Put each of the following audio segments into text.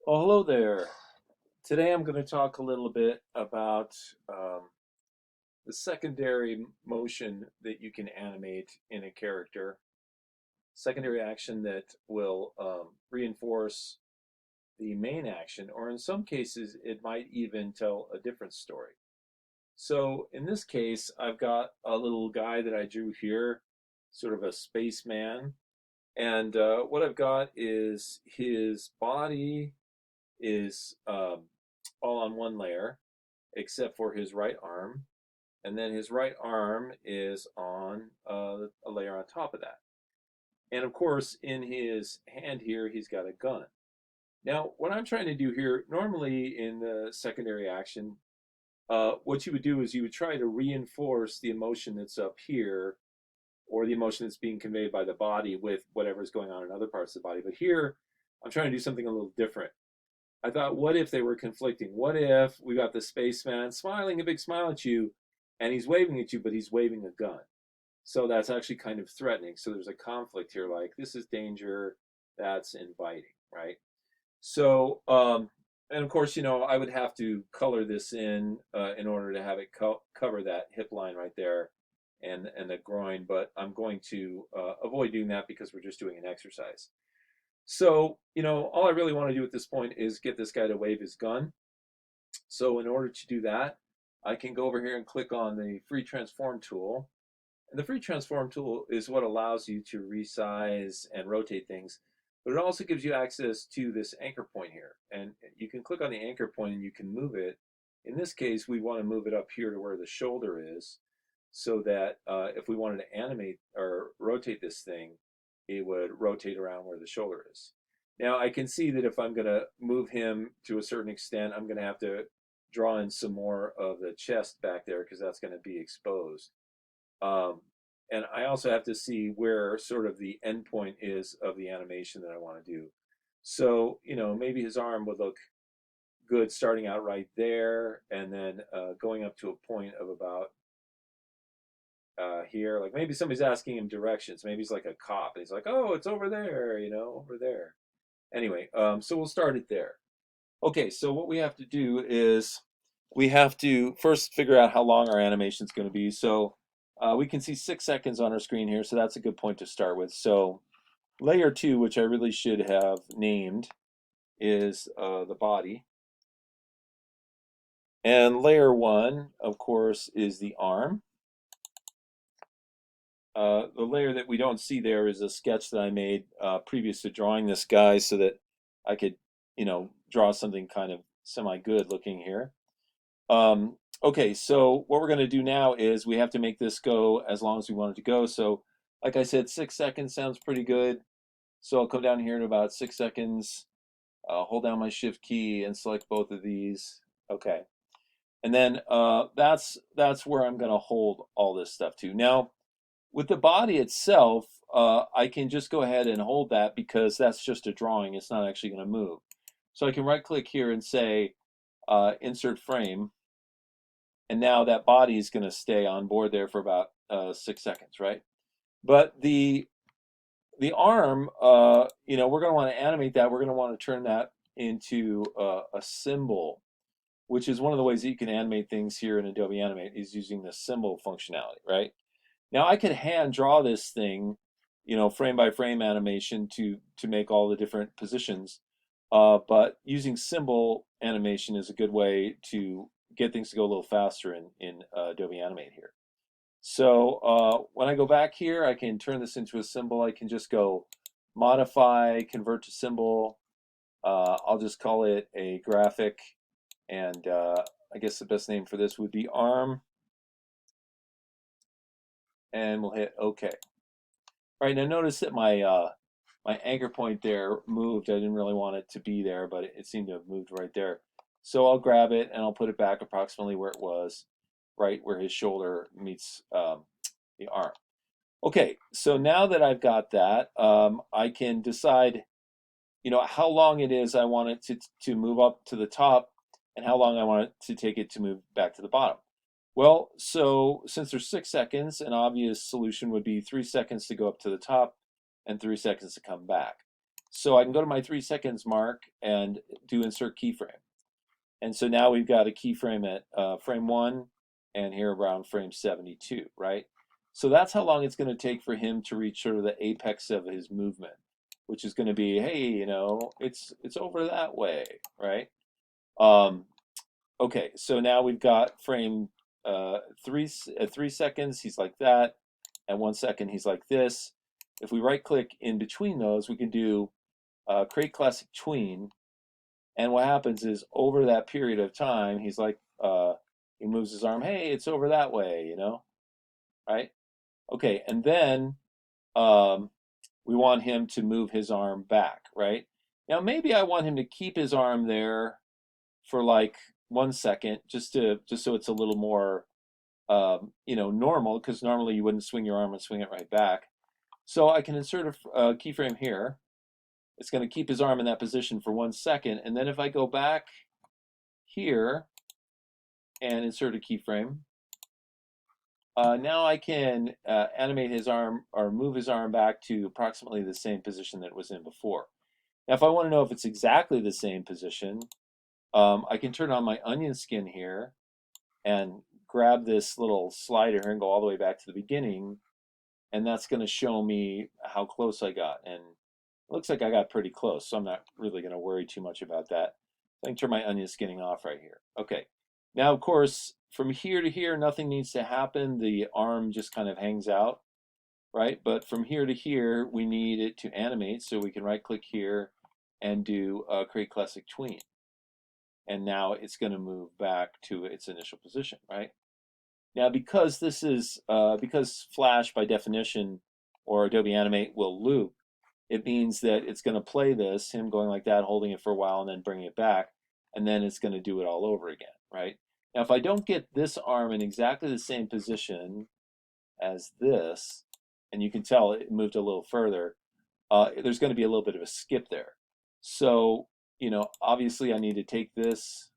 Well, hello there. Today I'm going to talk a little bit about the secondary motion that you can animate in a character, secondary action that will reinforce the main action, or in some cases, it might even tell a different story. So in this case, I've got a little guy that I drew here, sort of a spaceman. And what I've got is his body is all on one layer, except for his right arm. And then his right arm is on a layer on top of that. And of course, in his hand here, he's got a gun. Now, what I'm trying to do here, normally in the secondary action, what you would do is you would try to reinforce the emotion that's up here or the emotion that's being conveyed by the body with whatever's going on in other parts of the body. But here, I'm trying to do something a little different. I thought, what if they were conflicting? What if we got the spaceman smiling a big smile at you, and he's waving at you, but he's waving a gun? So that's actually kind of threatening. So there's a conflict here, like this is danger, that's inviting, right? So, and of course, I would have to color this in order to have it cover that hip line right there and the groin, but I'm going to avoid doing that because we're just doing an exercise. So, all I really want to do at this point is get this guy to wave his gun. So in order to do that, I can go over here and click on the free transform tool. And the free transform tool is what allows you to resize and rotate things, but it also gives you access to this anchor point here. And you can click on the anchor point and you can move it. In this case, we want to move it up here to where the shoulder is so that if we wanted to animate or rotate this thing, it would rotate around where the shoulder is. Now I can see that if I'm going to move him to a certain extent, I'm going to have to draw in some more of the chest back there because that's going to be exposed. Um, and I also have to see where sort of the end point is of the animation that I want to do. So, maybe his arm would look good starting out right there and then going up to a point of about here. Like maybe somebody's asking him directions. Maybe he's like a cop and he's like, oh, it's over there, over there. Anyway, so we'll start it there. Okay, so what we have to do is we have to first figure out how long our animation is going to be. So we can see 6 seconds on our screen here, so that's a good point to start with. So layer 2, which I really should have named, is the body. And layer 1, of course, is the arm. The layer that we don't see there is a sketch that I made previous to drawing this guy so that I could, draw something kind of semi-good looking here. Okay, so what we're going to do now is we have to make this go as long as we want it to go. So, like I said, 6 seconds sounds pretty good. So I'll come down here to about 6 seconds, hold down my shift key and select both of these. Okay. And then that's where I'm going to hold all this stuff to. Now, with the body itself, I can just go ahead and hold that because that's just a drawing. It's not actually going to move. So I can right click here and say insert frame. And now that body is going to stay on board there for about 6 seconds, right? But the arm, we're going to want to animate that. We're going to want to turn that into a symbol, which is one of the ways that you can animate things here in Adobe Animate is using the symbol functionality, right? Now I could hand draw this thing, frame by frame animation to make all the different positions, but using symbol animation is a good way to get things to go a little faster in Adobe Animate here. So when I go back here, I can turn this into a symbol. I can just go modify, convert to symbol. I'll just call it a graphic, and I guess the best name for this would be arm. And we'll hit OK. All right, now notice that my anchor point there moved. I didn't really want it to be there, but it seemed to have moved right there. So I'll grab it and I'll put it back approximately where it was, right where his shoulder meets the arm. Okay, so now that I've got that, I can decide, how long it is I want it to move up to the top and how long I want it to take it to move back to the bottom. Well, so since there's 6 seconds, an obvious solution would be 3 seconds to go up to the top and 3 seconds to come back. So I can go to my 3 seconds mark and do insert keyframe. And so now we've got a keyframe at frame 1 and here around frame 72, right? So that's how long it's going to take for him to reach sort of the apex of his movement, which is going to be, hey, it's over that way, right? Okay, so now we've got frame at 3 seconds, he's like that. At 1 second, he's like this. If we right click in between those, we can do create classic tween. And what happens is over that period of time, he's like, he moves his arm, hey, it's over that way, right? Okay, and then we want him to move his arm back, right? Now maybe I want him to keep his arm there for like 1 second, just so it's a little more, normal, because normally you wouldn't swing your arm and swing it right back. So I can insert a keyframe here. It's going to keep his arm in that position for 1 second, and then if I go back here and insert a keyframe, now I can animate his arm or move his arm back to approximately the same position that it was in before. Now, if I want to know if it's exactly the same position, I can turn on my onion skin here and grab this little slider here and go all the way back to the beginning, and that's going to show me how close I got. And it looks like I got pretty close, so I'm not really going to worry too much about that. So I can turn my onion skinning off right here. Okay. Now, of course, from here to here, nothing needs to happen. The arm just kind of hangs out, right? But from here to here, we need it to animate, so we can right-click here and do Create Classic Tween. And now it's going to move back to its initial position, right? Now, because this is because Flash by definition or Adobe Animate will loop, it means that it's going to play this, him going like that, holding it for a while, and then bringing it back, and then it's going to do it all over again, right? Now, if I don't get this arm in exactly the same position as this, and you can tell it moved a little further, there's going to be a little bit of a skip there. So, obviously I need to take this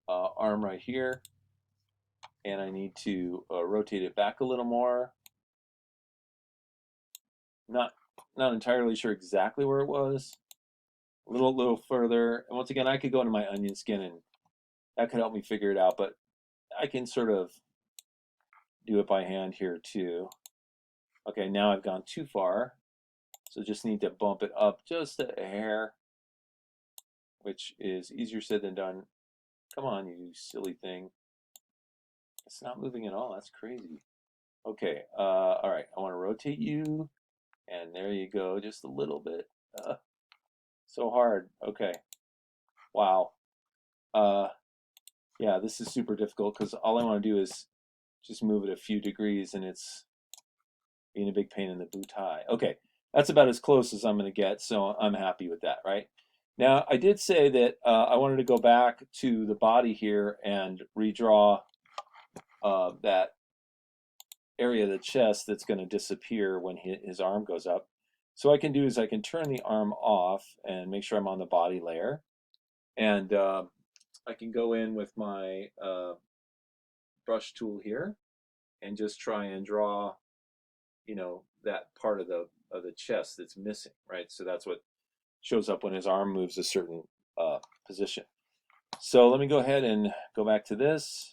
arm right here, and I need to rotate it back a little more. Not entirely sure exactly where it was. A little further. And once again, I could go into my onion skin and that could help me figure it out, but I can sort of do it by hand here too. Okay, now I've gone too far. So just need to bump it up just a hair, which is easier said than done. Come on, you silly thing. It's not moving at all. That's crazy. Okay, all right. I want to rotate you. And there you go, just a little bit. So hard. Okay. Wow. Yeah, this is super difficult because all I want to do is just move it a few degrees and it's being a big pain in the booty. Okay, that's about as close as I'm going to get, so I'm happy with that, right? Now, I did say that I wanted to go back to the body here and redraw that area of the chest that's going to disappear when his arm goes up. So what I can do is I can turn the arm off and make sure I'm on the body layer. And I can go in with my brush tool here and just try and draw, that part of the chest that's missing, right? So that's what shows up when his arm moves a certain position. So let me go ahead and go back to this.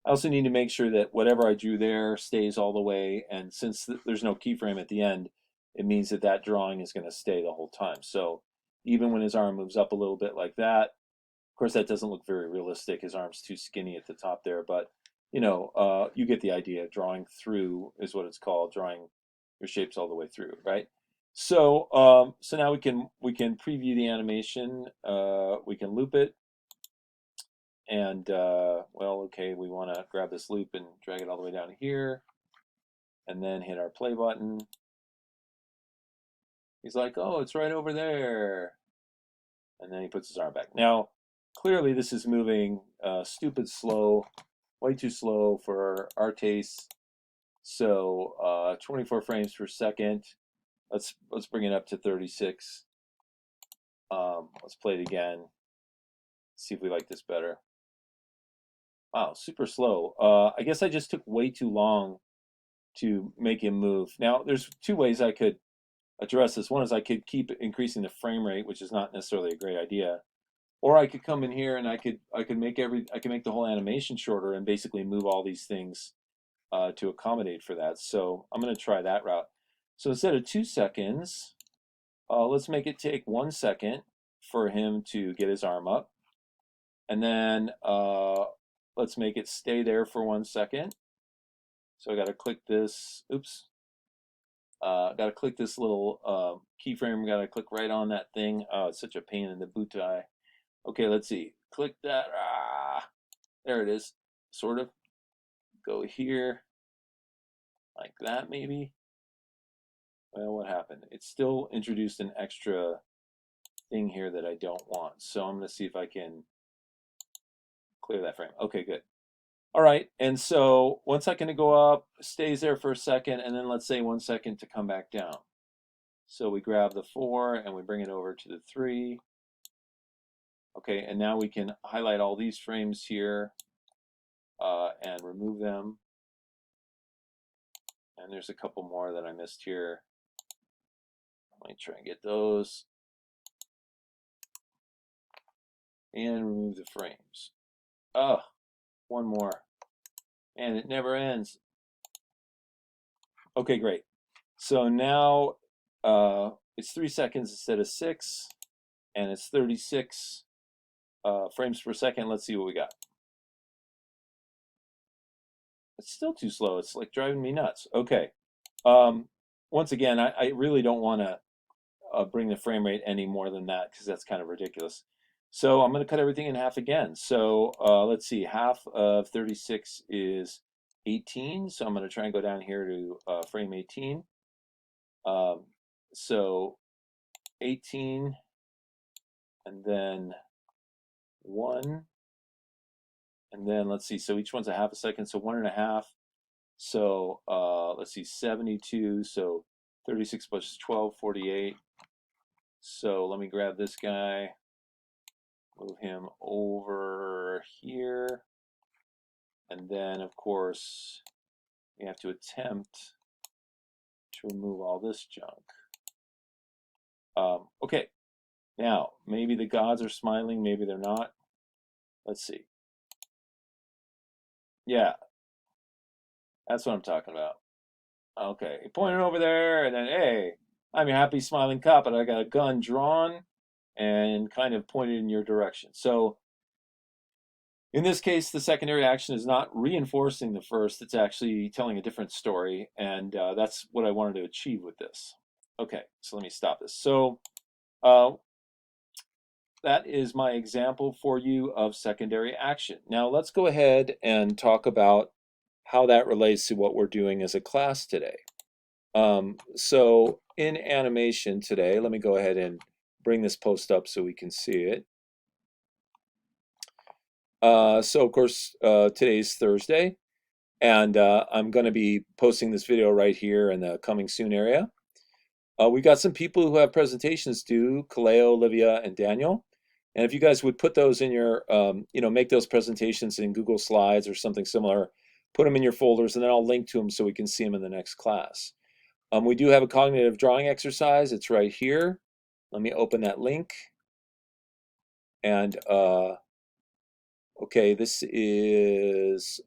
I also need to make sure that whatever I drew there stays all the way, and since there's no keyframe at the end, it means that that drawing is going to stay the whole time. So even when his arm moves up a little bit like that, of course that doesn't look very realistic. His arm's too skinny at the top there, but you get the idea. Drawing through is what it's called, drawing your shapes all the way through, right? So so now we can preview the animation. We can loop it. And, well, okay, we want to grab this loop and drag it all the way down here, and then hit our play button. He's like, oh, it's right over there. And then he puts his arm back. Now, clearly this is moving stupid slow, way too slow for our taste. So 24 frames per second. Let's bring it up to 36. Let's play it again. See if we like this better. Wow, super slow. I guess I just took way too long to make him move. Now, there's two ways I could address this. One is I could keep increasing the frame rate, which is not necessarily a great idea. Or I could come in here and I could make the whole animation shorter and basically move all these things to accommodate for that. So I'm going to try that route. So instead of 2 seconds, let's make it take 1 second for him to get his arm up. And then let's make it stay there for 1 second. So I got to click this, oops. Got to click this little keyframe, got to click right on that thing. Oh, it's such a pain in the boot tie. Okay, let's see. Click that. There it is. Sort of. Go here. Like that, maybe. Well, what happened? It still introduced an extra thing here that I don't want. So I'm going to see if I can clear that frame. Okay, good. All right, and so 1 second to go up, stays there for a second, and then let's say 1 second to come back down. So we grab the 4 and we bring it over to the 3. Okay, and now we can highlight all these frames here and remove them. And there's a couple more that I missed here. Let me try and get those. And remove the frames. Oh, one more. And it never ends. Okay, great. So now it's 3 seconds instead of 6, and it's 36 frames per second. Let's see what we got. It's still too slow. It's like driving me nuts. Okay. Once again, I really don't want to bring the frame rate any more than that because that's kind of ridiculous. So I'm going to cut everything in half again. So let's see, half of 36 is 18. So I'm going to try and go down here to frame 18. So 18, and then 1, and then let's see, so each one's a half a second, so 1.5. So let's see, 72, so 36 plus 12, 48. So let me grab this guy, move him over here, and then of course we have to attempt to remove all this junk. Okay, now maybe the gods are smiling, maybe they're not. Let's see. Yeah, that's what I'm talking about. Okay, he pointed over there, and then, hey, I'm your happy smiling cop, but I got a gun drawn and kind of pointed in your direction. So in this case, the secondary action is not reinforcing the first, it's actually telling a different story, and that's what I wanted to achieve with this. Okay, so let me stop this. So that is my example for you of secondary action. Now let's go ahead and talk about how that relates to what we're doing as a class today. So in animation today, let me go ahead and bring this post up so we can see it. So of course, today's Thursday, and I'm going to be posting this video right here in the coming soon area. We've got some people who have presentations due, Kaleo, Olivia, and Daniel. And if you guys would put those in your, make those presentations in Google Slides or something similar, put them in your folders, and then I'll link to them so we can see them in the next class. We do have a cognitive drawing exercise. It's right here. Let me open that link. And okay, this is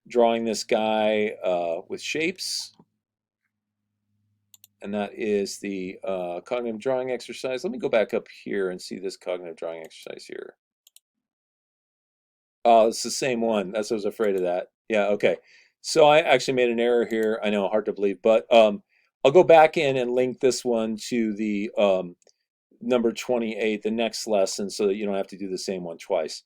drawing this guy with shapes. And that is the cognitive drawing exercise. Let me go back up here and see this cognitive drawing exercise here. Oh, it's the same one. That's what I was afraid of that. Yeah, okay. So I actually made an error here. I know, hard to believe, but I'll go back in and link this one to the number 28, the next lesson, so that you don't have to do the same one twice.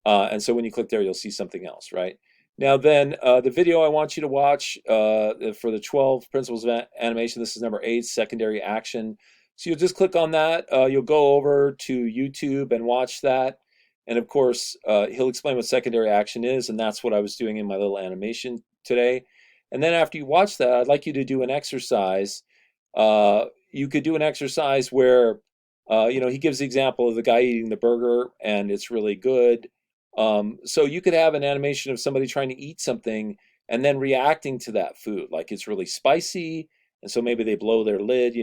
And so when you click there, you'll see something else, right? Now then, the video I want you to watch for the 12 Principles of Animation, this is number 8, Secondary Action. So you'll just click on that. You'll go over to YouTube and watch that. And of course, he'll explain what secondary action is, and that's what I was doing in my little animation today. And then after you watch that, I'd like you to do an exercise. You could do an exercise where, he gives the example of the guy eating the burger, and it's really good. So you could have an animation of somebody trying to eat something and then reacting to that food, like it's really spicy, and so maybe they blow their lid,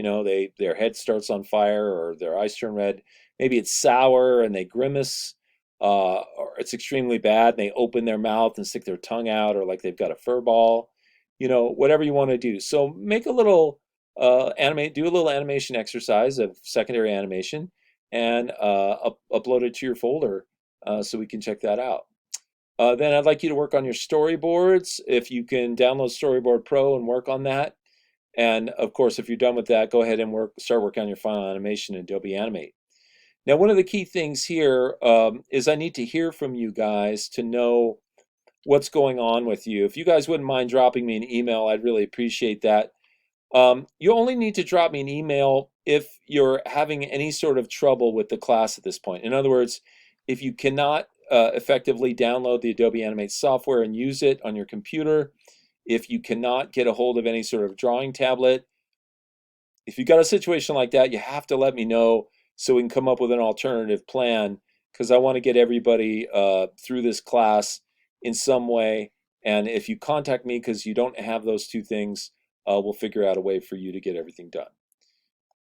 their head starts on fire or their eyes turn red. Maybe it's sour and they grimace, or it's extremely bad and they open their mouth and stick their tongue out, or like they've got a fur ball, whatever you want to do. So make a little do a little animation exercise of secondary animation and upload it to your folder so we can check that out. Then I'd like you to work on your storyboards. If you can download Storyboard Pro and work on that. And of course, if you're done with that, go ahead and start working on your final animation in Adobe Animate. Now, one of the key things here is I need to hear from you guys to know what's going on with you. If you guys wouldn't mind dropping me an email, I'd really appreciate that. You only need to drop me an email if you're having any sort of trouble with the class at this point. In other words, if you cannot effectively download the Adobe Animate software and use it on your computer, if you cannot get a hold of any sort of drawing tablet, if you've got a situation like that, you have to let me know so we can come up with an alternative plan, because I want to get everybody through this class in some way. And if you contact me because you don't have those two things, we'll figure out a way for you to get everything done.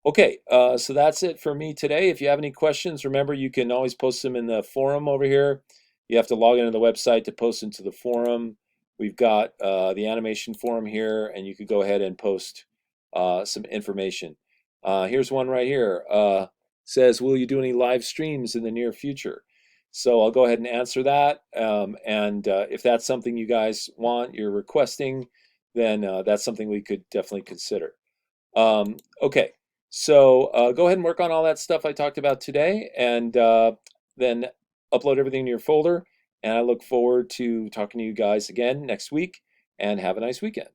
Okay, so that's it for me today. If you have any questions, remember you can always post them in the forum over here. You have to log into the website to post into the forum. We've got the animation forum here, and you could go ahead and post some information. Here's one right here. Says, will you do any live streams in the near future? So I'll go ahead and answer that. And if that's something you guys want, you're requesting, then that's something we could definitely consider. Okay, so go ahead and work on all that stuff I talked about today, and then upload everything to your folder. And I look forward to talking to you guys again next week, and have a nice weekend.